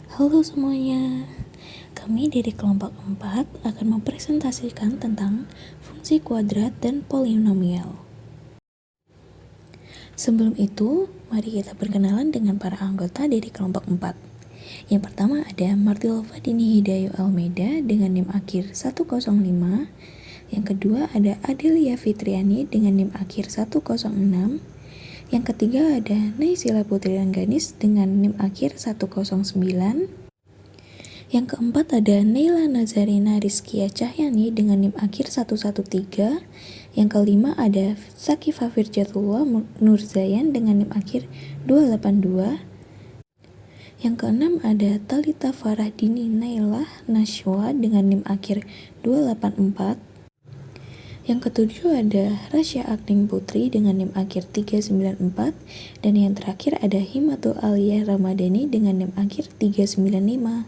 Halo semuanya, kami dari kelompok 4 akan mempresentasikan tentang fungsi kuadrat dan polinomial. Sebelum itu, mari kita berkenalan dengan para anggota dari kelompok 4. Yang pertama ada Martilova Dini Hidayo Almeida dengan NIM akhir 105. Yang kedua ada Adelia Fitriani dengan NIM akhir 106. Yang ketiga ada Naysila Putri Rengganis dengan NIM akhir 109. Yang keempat ada Neila Nazarina Rizkia Cahyani dengan NIM akhir 113. Yang kelima ada Sakifah Firjatullah Nurzayan dengan NIM akhir 282. Yang keenam ada Talita Farahdini Nailah Nashwa dengan NIM akhir 284. Yang ketujuh ada Rasya Agning Putri dengan NIM akhir 394. Dan yang terakhir ada Himatul Aliyah Ramadhani dengan NIM akhir 395.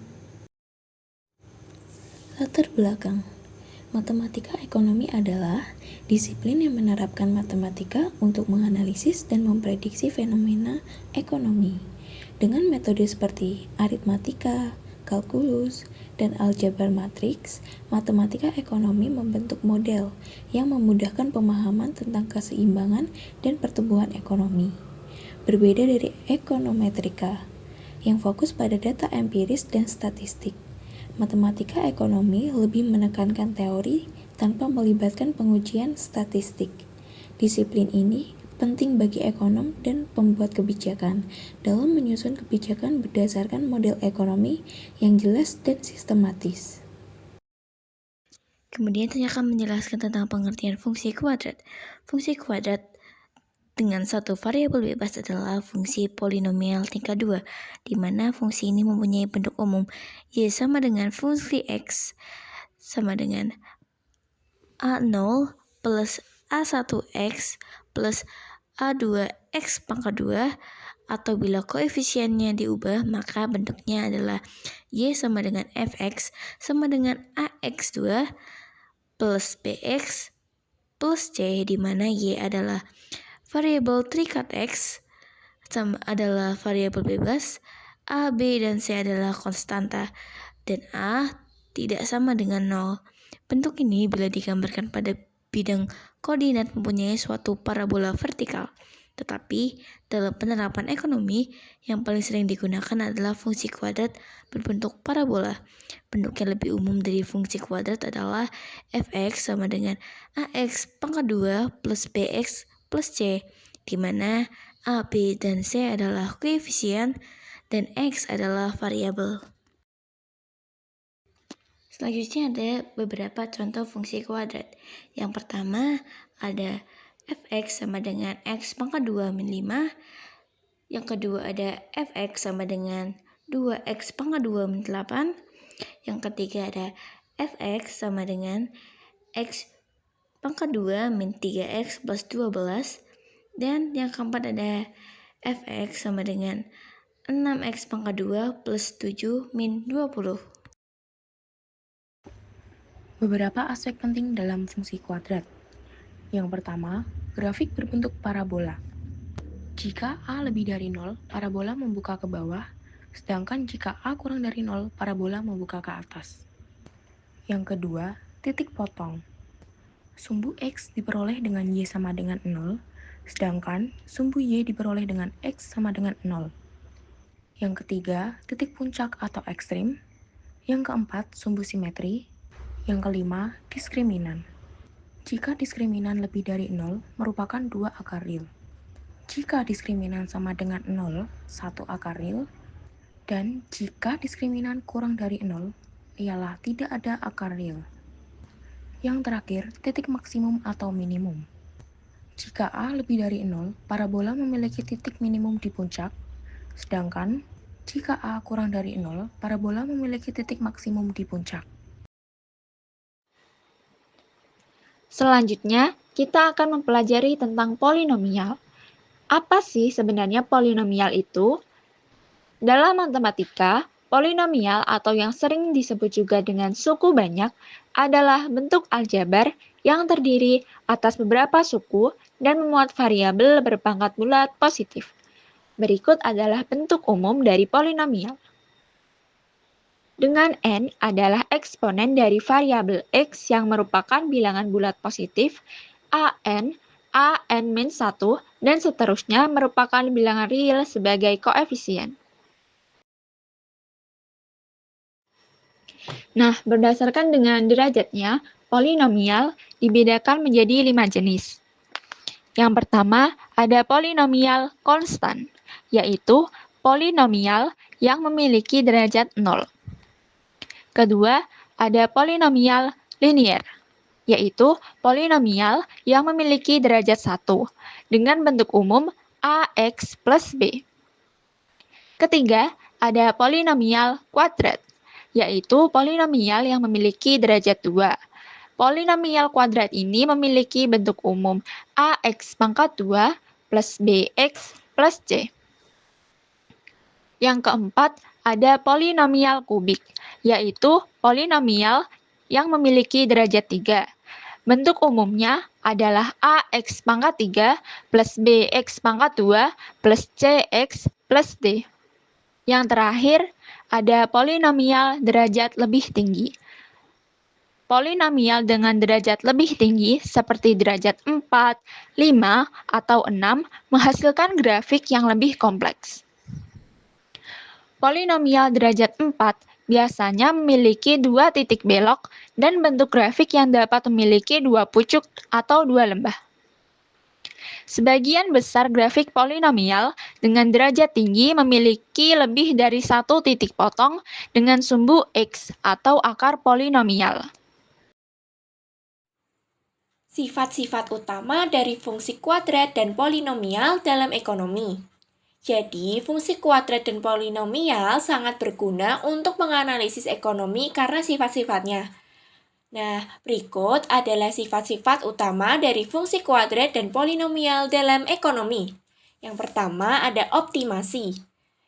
Latar belakang. Matematika ekonomi adalah disiplin yang menerapkan matematika untuk menganalisis dan memprediksi fenomena ekonomi. Dengan metode seperti aritmatika, kalkulus, dan aljabar matriks, matematika ekonomi membentuk model yang memudahkan pemahaman tentang keseimbangan dan pertumbuhan ekonomi. Berbeda dari ekonometrika, yang fokus pada data empiris dan statistik. Matematika ekonomi lebih menekankan teori tanpa melibatkan pengujian statistik. Disiplin ini penting bagi ekonom dan pembuat kebijakan dalam menyusun kebijakan berdasarkan model ekonomi yang jelas dan sistematis. Kemudian saya akan menjelaskan tentang pengertian fungsi kuadrat. Fungsi kuadrat dengan satu variabel bebas adalah fungsi polinomial tingkat 2, di mana fungsi ini mempunyai bentuk umum y sama dengan fungsi x sama dengan a0 plus a1x plus a2x pangkat 2, atau bila koefisiennya diubah maka bentuknya adalah y sama dengan fx sama dengan ax2 plus bx plus c, di mana y adalah variabel terikat x sama adalah variabel bebas, a, b, dan c adalah konstanta, dan a tidak sama dengan 0. Bentuk ini bila digambarkan pada bidang koordinat mempunyai suatu parabola vertikal. Tetapi dalam penerapan ekonomi, yang paling sering digunakan adalah fungsi kuadrat berbentuk parabola. Bentuk yang lebih umum dari fungsi kuadrat adalah fx sama dengan ax pangkat 2 plus bx plus c, di mana a, b, dan c adalah koefisien dan x adalah variabel. Selanjutnya ada beberapa contoh fungsi kuadrat. Yang pertama ada fx sama dengan x pangkat 2 min 5. Yang kedua ada fx sama dengan 2x pangkat 2 min 8. Yang ketiga ada fx sama dengan x pangkat 2 min 3x plus 12. Dan yang keempat ada fx sama dengan 6x pangkat 2 plus 7 min 20. Beberapa aspek penting dalam fungsi kuadrat. Yang pertama, grafik berbentuk parabola. Jika A lebih dari 0, parabola membuka ke bawah, sedangkan jika A kurang dari 0, parabola membuka ke atas. Yang kedua, titik potong. Sumbu X diperoleh dengan Y sama dengan 0, sedangkan sumbu Y diperoleh dengan X sama dengan 0. Yang ketiga, titik puncak atau ekstrim. Yang keempat, sumbu simetri. Yang kelima, diskriminan. Jika diskriminan lebih dari 0, merupakan 2 akar real. Jika diskriminan sama dengan 0, 1 akar real. Dan jika diskriminan kurang dari 0, ialah tidak ada akar real. Yang terakhir, titik maksimum atau minimum. Jika A lebih dari 0, parabola memiliki titik minimum di puncak, sedangkan jika A kurang dari 0, parabola memiliki titik maksimum di puncak. Selanjutnya, kita akan mempelajari tentang polinomial. Apa sih sebenarnya polinomial itu? Dalam matematika, polinomial atau yang sering disebut juga dengan suku banyak adalah bentuk aljabar yang terdiri atas beberapa suku dan memuat variabel berpangkat bulat positif. Berikut adalah bentuk umum dari polinomial. dengan N adalah eksponen dari variabel X yang merupakan bilangan bulat positif, An-1, dan seterusnya merupakan bilangan real sebagai koefisien. Nah, berdasarkan dengan derajatnya, polinomial dibedakan menjadi 5 jenis. Yang pertama, ada polinomial konstan, yaitu polinomial yang memiliki derajat 0. Kedua, ada polinomial linier, yaitu polinomial yang memiliki derajat 1, dengan bentuk umum AX plus B. Ketiga, ada polinomial kuadrat, yaitu polinomial yang memiliki derajat 2. Polinomial kuadrat ini memiliki bentuk umum AX pangkat 2 plus BX plus C. Yang keempat, ada polinomial kubik, yaitu polinomial yang memiliki derajat 3. Bentuk umumnya adalah AX pangkat 3 plus BX pangkat 2 plus CX plus D. Yang terakhir, ada polinomial derajat lebih tinggi. Polinomial dengan derajat lebih tinggi seperti derajat 4, 5, atau 6 menghasilkan grafik yang lebih kompleks. Polinomial derajat 4 biasanya memiliki 2 titik belok dan bentuk grafik yang dapat memiliki 2 pucuk atau 2 lembah. Sebagian besar grafik polinomial dengan derajat tinggi memiliki lebih dari 1 titik potong dengan sumbu X atau akar polinomial. Sifat-sifat utama dari fungsi kuadrat dan polinomial dalam ekonomi. Jadi, fungsi kuadrat dan polinomial sangat berguna untuk menganalisis ekonomi karena sifat-sifatnya. Nah, berikut adalah sifat-sifat utama dari fungsi kuadrat dan polinomial dalam ekonomi. Yang pertama ada optimasi,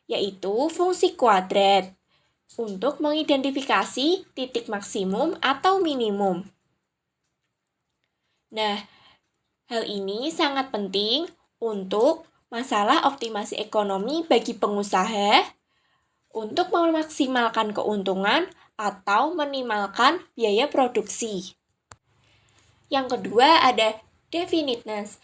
yaitu fungsi kuadrat untuk mengidentifikasi titik maksimum atau minimum. Nah, hal ini sangat penting untuk masalah optimasi ekonomi bagi pengusaha untuk memaksimalkan keuntungan atau minimalkan biaya produksi. Yang kedua ada definiteness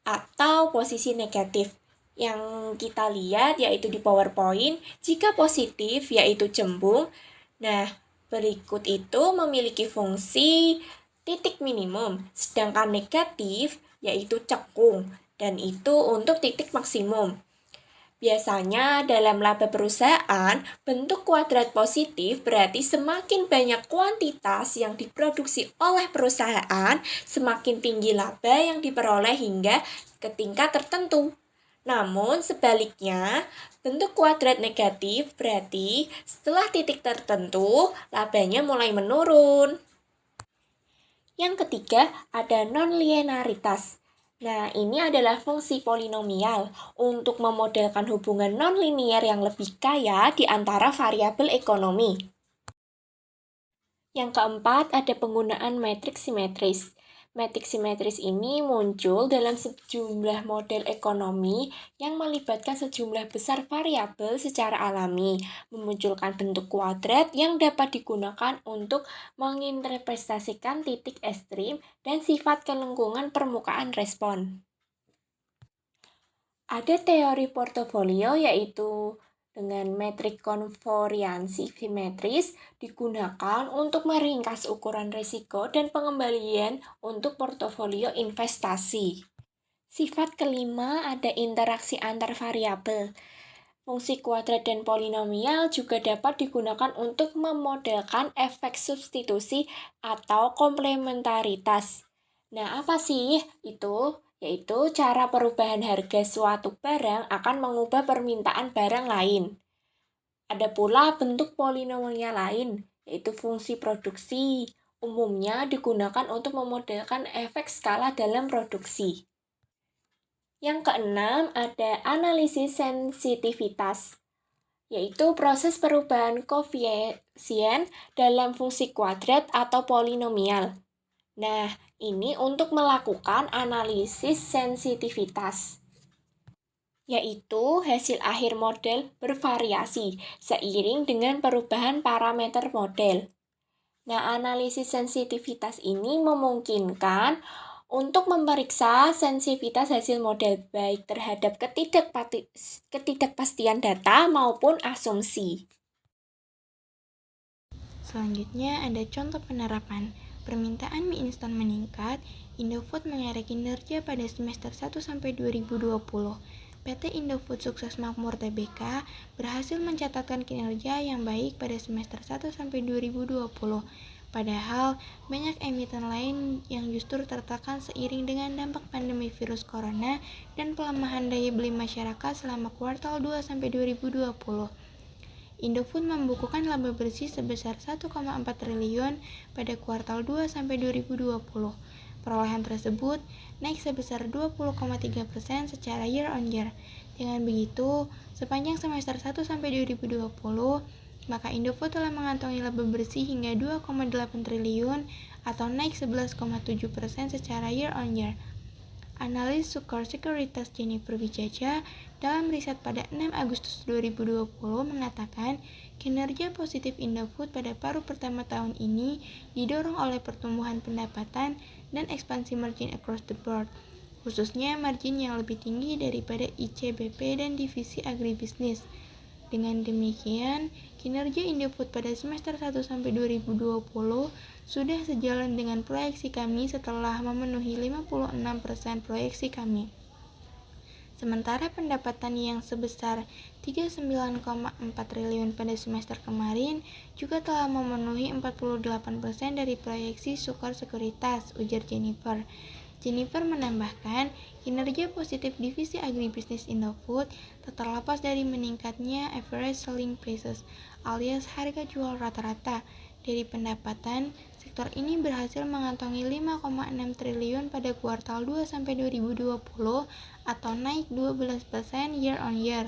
atau posisi negatif. Yang kita lihat yaitu di PowerPoint, jika positif yaitu cembung. Nah, berikut itu memiliki fungsi titik minimum, sedangkan negatif yaitu cekung, dan itu untuk titik maksimum. Biasanya dalam laba perusahaan, bentuk kuadrat positif berarti semakin banyak kuantitas yang diproduksi oleh perusahaan, semakin tinggi laba yang diperoleh hingga ke tingkat tertentu. Namun sebaliknya, bentuk kuadrat negatif berarti setelah titik tertentu, labanya mulai menurun. Yang ketiga, ada non-linearitas. Nah, ini adalah fungsi polinomial untuk memodelkan hubungan non-linier yang lebih kaya di antara variabel ekonomi. Yang keempat, ada penggunaan matriks simetris. Matriks simetris ini muncul dalam sejumlah model ekonomi yang melibatkan sejumlah besar variabel secara alami, memunculkan bentuk kuadrat yang dapat digunakan untuk menginterpretasikan titik ekstrim dan sifat kelengkungan permukaan respon. Ada teori portofolio yaitu dengan metrik konvariansi simetris digunakan untuk meringkas ukuran risiko dan pengembalian untuk portofolio investasi. Sifat kelima ada interaksi antar variabel. Fungsi kuadrat dan polinomial juga dapat digunakan untuk memodelkan efek substitusi atau komplementaritas. Nah, apa sih itu? Yaitu cara perubahan harga suatu barang akan mengubah permintaan barang lain. Ada pula bentuk polinomial lain, yaitu fungsi produksi. Umumnya digunakan untuk memodelkan efek skala dalam produksi. Yang keenam, ada analisis sensitivitas, yaitu proses perubahan koefisien dalam fungsi kuadrat atau polinomial. Nah, ini untuk melakukan analisis sensitivitas. yaitu hasil akhir model bervariasi seiring dengan perubahan parameter model. Nah, analisis sensitivitas ini memungkinkan untuk memeriksa sensitivitas hasil model baik terhadap ketidakpastian data maupun asumsi. Selanjutnya ada contoh penerapan. Permintaan mie instan meningkat, Indofood mengerek kinerja pada semester 1 sampai 2020. PT Indofood Sukses Makmur Tbk berhasil mencatatkan kinerja yang baik pada semester 1 sampai 2020. Padahal banyak emiten lain yang justru tertekan seiring dengan dampak pandemi virus corona dan pelemahan daya beli masyarakat selama kuartal 2 sampai 2020. Indofood membukukan laba bersih sebesar 1,4 triliun pada kuartal 2 sampai 2020. Perolehan tersebut naik sebesar 20,3% secara year on year. Dengan begitu, sepanjang semester 1 sampai 2020, maka Indofood telah mengantongi laba bersih hingga 2,8 triliun atau naik 11,7% secara year on year. Analis Sukor Sekuritas Jennifer Wijaja dalam riset pada 6 Agustus 2020 mengatakan kinerja positif Indofood pada paruh pertama tahun ini didorong oleh pertumbuhan pendapatan dan ekspansi margin across the board, khususnya margin yang lebih tinggi daripada ICBP dan divisi agribisnis. Dengan demikian, kinerja Indofood pada semester 1 sampai 2020 sudah sejalan dengan proyeksi kami setelah memenuhi 56% proyeksi kami. Sementara pendapatan yang sebesar 39,4 triliun pada semester kemarin juga telah memenuhi 48% dari proyeksi Sukor Sekuritas, ujar Jennifer. Jennifer menambahkan, kinerja positif divisi agribisnis Indofood tak terlepas dari meningkatnya average selling prices alias harga jual rata-rata. Dari pendapatan, sektor ini berhasil mengantongi 5,6 triliun pada kuartal 2 sampai 2020 atau naik 12% year on year.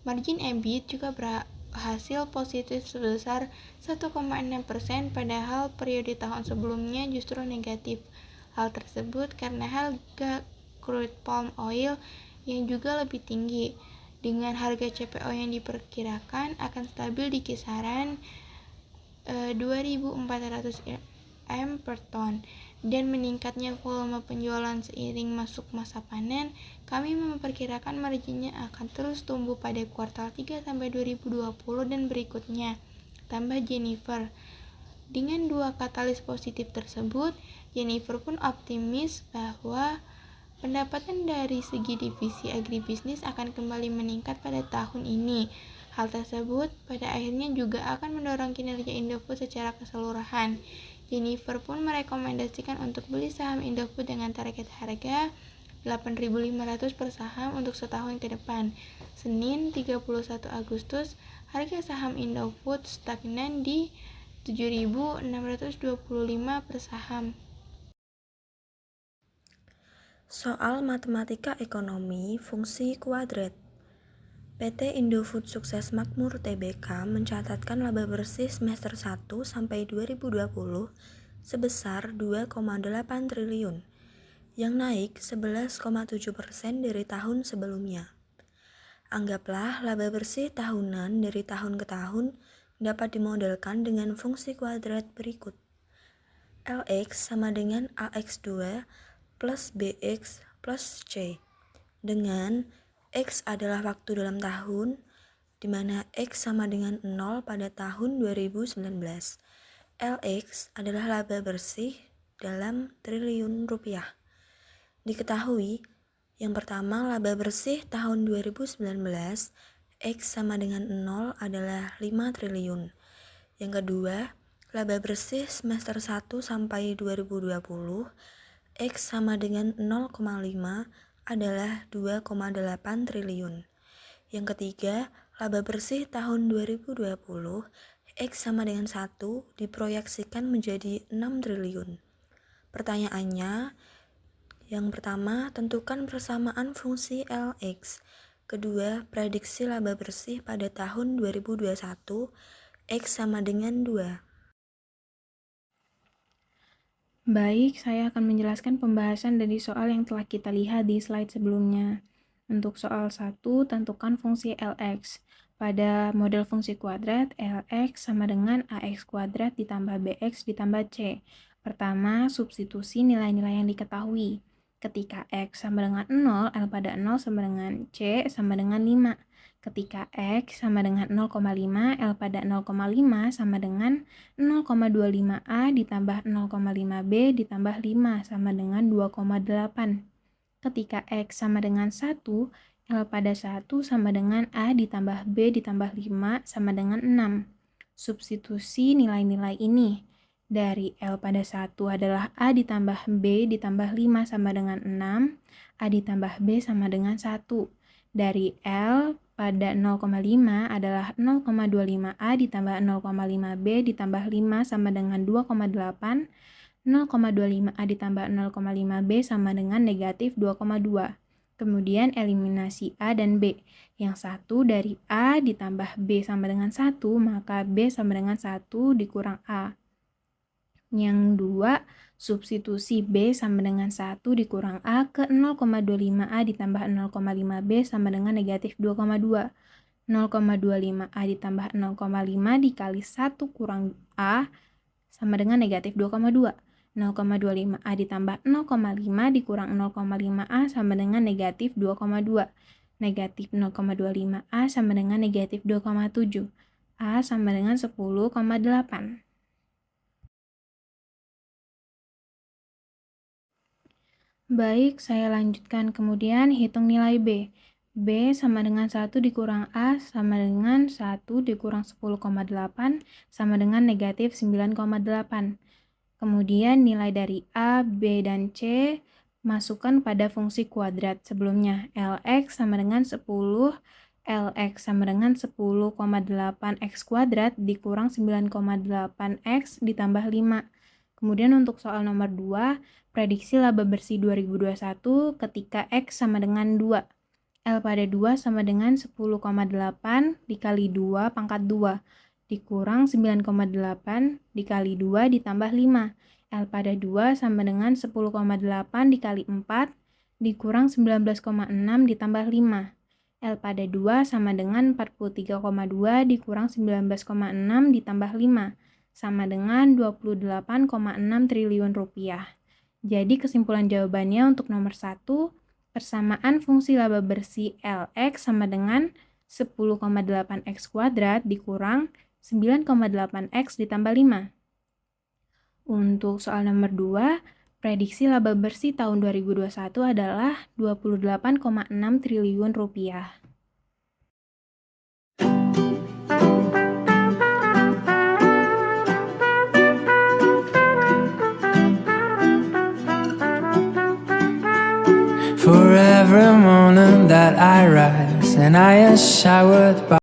Margin EBIT juga berhasil positif sebesar 1,6% padahal periode tahun sebelumnya justru negatif. Hal tersebut karena harga crude palm oil yang juga lebih tinggi, dengan harga CPO yang diperkirakan akan stabil di kisaran 2.400 m per ton, dan meningkatnya volume penjualan seiring masuk masa panen, kami memperkirakan marginnya akan terus tumbuh pada kuartal 3 sampai 2020 dan berikutnya, tambah Jennifer. Dengan dua katalis positif tersebut, Jennifer pun optimis bahwa pendapatan dari segi divisi agribisnis akan kembali meningkat pada tahun ini. Hal tersebut pada akhirnya juga akan mendorong kinerja Indofood secara keseluruhan. Jennifer pun merekomendasikan untuk beli saham Indofood dengan target harga 8.500 per saham untuk setahun ke depan. Senin 31 Agustus, harga saham Indofood stagnan di 7.625 per saham. Soal matematika ekonomi fungsi kuadrat. PT Indofood Sukses Makmur Tbk mencatatkan laba bersih semester 1 sampai 2020 sebesar 2,8 triliun, yang naik 11,7% dari tahun sebelumnya. Anggaplah laba bersih tahunan dari tahun ke tahun dapat dimodelkan dengan fungsi kuadrat berikut. Lx sama dengan AX2 plus BX plus C, dengan X adalah waktu dalam tahun, di mana X sama dengan 0 pada tahun 2019. Lx adalah laba bersih dalam triliun rupiah. Diketahui, yang pertama laba bersih tahun 2019, X sama dengan 0 adalah 5 triliun. Yang kedua, laba bersih semester 1 sampai 2020, X sama dengan 0,5 adalah 2,8 triliun. Yang ketiga, laba bersih tahun 2020, X sama dengan 1 diproyeksikan menjadi 6 triliun. Pertanyaannya, yang pertama, tentukan persamaan fungsi Lx. Kedua, prediksi laba bersih pada tahun 2021, X sama dengan 2. Baik, saya akan menjelaskan pembahasan dari soal yang telah kita lihat di slide sebelumnya. Untuk soal 1, tentukan fungsi Lx. Pada model fungsi kuadrat, Lx sama dengan Ax kuadrat ditambah Bx ditambah C. Pertama, substitusi nilai-nilai yang diketahui. Ketika X sama dengan 0, L pada 0 sama dengan C sama dengan 5. Ketika X sama dengan 0,5, L pada 0,5 sama dengan 0,25A ditambah 0,5B ditambah 5 sama dengan 2,8. Ketika X sama dengan 1, L pada 1 sama dengan A ditambah B ditambah 5 sama dengan 6. Substitusi nilai-nilai ini. Dari L pada 1 adalah A ditambah B ditambah 5 sama dengan 6, A ditambah B sama dengan 1. Dari L pada 0,5 adalah 0,25A ditambah 0,5B ditambah 5 sama dengan 2,8, 0,25A ditambah 0,5B sama dengan negatif 2,2. Kemudian eliminasi A dan B. Yang satu dari A ditambah B sama dengan 1, maka B sama dengan 1 dikurang A. Yang dua, substitusi B sama dengan 1 dikurang A ke 0,25A ditambah 0,5B sama dengan negatif 2,2. 0,25A ditambah 0,5 dikali 1 kurang A sama dengan negatif 2,2. 0,25A ditambah 0,5 dikurang 0,5A sama dengan negatif 2,2. Negatif 0,25A sama dengan negatif 2,7. A sama dengan 10,8. Baik, saya lanjutkan. Kemudian hitung nilai B. B sama dengan 1 dikurang A sama dengan 1 dikurang 10,8 sama dengan negatif 9,8. Kemudian nilai dari A, B, dan C masukkan pada fungsi kuadrat sebelumnya. Lx sama dengan 10, Lx sama dengan 10,8x kuadrat dikurang 9,8x ditambah 5. Kemudian untuk soal nomor 2, prediksi laba bersih 2021 ketika X sama dengan 2. L pada 2 sama dengan 10,8 dikali 2 pangkat 2. Dikurang 9,8 dikali 2 ditambah 5. L pada 2 sama dengan 10,8 dikali 4 dikurang 19,6 ditambah 5. L pada 2 sama dengan 43,2 dikurang 19,6 ditambah 5 sama dengan 28,6 triliun rupiah. Jadi kesimpulan jawabannya untuk nomor 1, persamaan fungsi laba bersih Lx sama dengan 10,8x kuadrat dikurang 9,8x ditambah 5. Untuk soal nomor 2, prediksi laba bersih tahun 2021 adalah 28,6 triliun rupiah. For every morning that I rise and I am showered by